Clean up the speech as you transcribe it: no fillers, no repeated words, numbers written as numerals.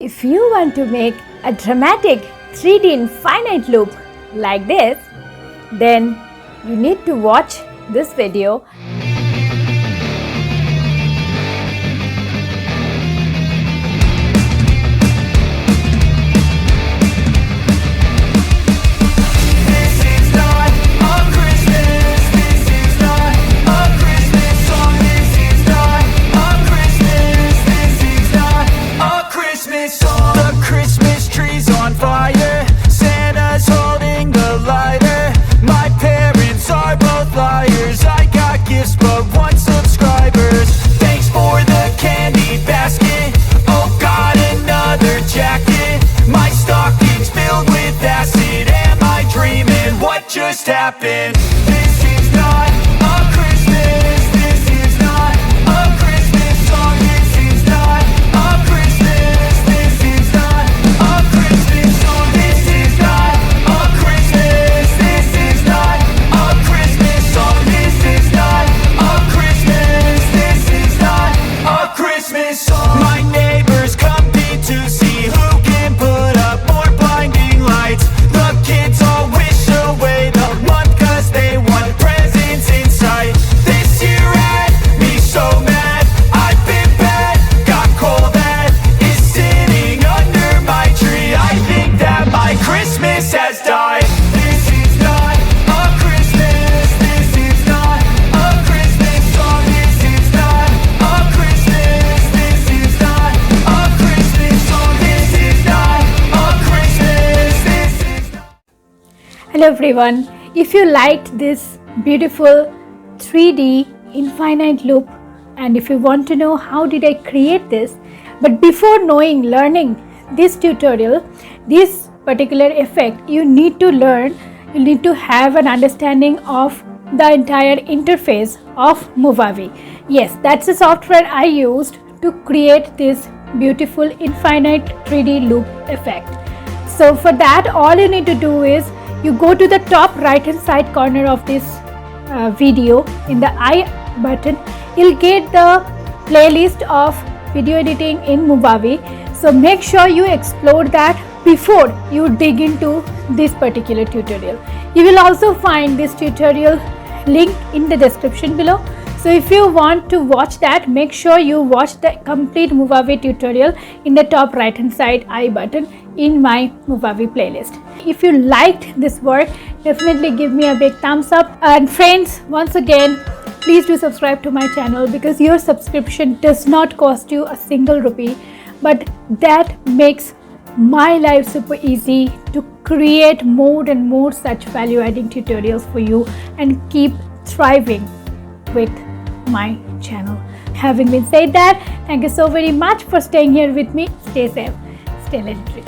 If you want to make a dramatic 3D infinite loop like this, then you need to watch this video. Just happened. This is not a Christmas. This is not a Christmas song. This is not a Christmas. This is not a Christmas song. This is not a Christmas. This is not a Christmas song. This is not a Christmas. This is not a Christmas song. My neighbors compete to see who can put up more blinding lights. The kids all wish away the month cause they want presents in sight. This year had me so mad, I've been bad, got coal that is sitting under my tree. I think that my Christmas has died. This is not a Christmas. This is not a Christmas song. This is not a Christmas. This is not a Christmas song. This is not a Christmas. This is not. Hello everyone, if you liked this beautiful 3D infinite loop and if you want to know how did I create this, but before learning this tutorial, this particular effect, you need to have an understanding of the entire interface of Movavi. Yes, that's the software I used to create this beautiful infinite 3D loop effect. So for that, all you need to do is you go to the top right hand side corner of this video. In the I button, you'll get the playlist of video editing in Movavi. So make sure you explore that before you dig into this particular tutorial. You will also find this tutorial link in the description below. So if you want to watch that, make sure you watch the complete Movavi tutorial in the top right hand side I button in my Movavi playlist. If you liked this work, definitely give me a big thumbs up. And friends, once again, please do subscribe to my channel because your subscription does not cost you a single rupee, but that makes my life super easy to create more and more such value adding tutorials for you and keep thriving with my channel. Having been said that, thank you so very much for staying here with me. Stay safe, stay legendary.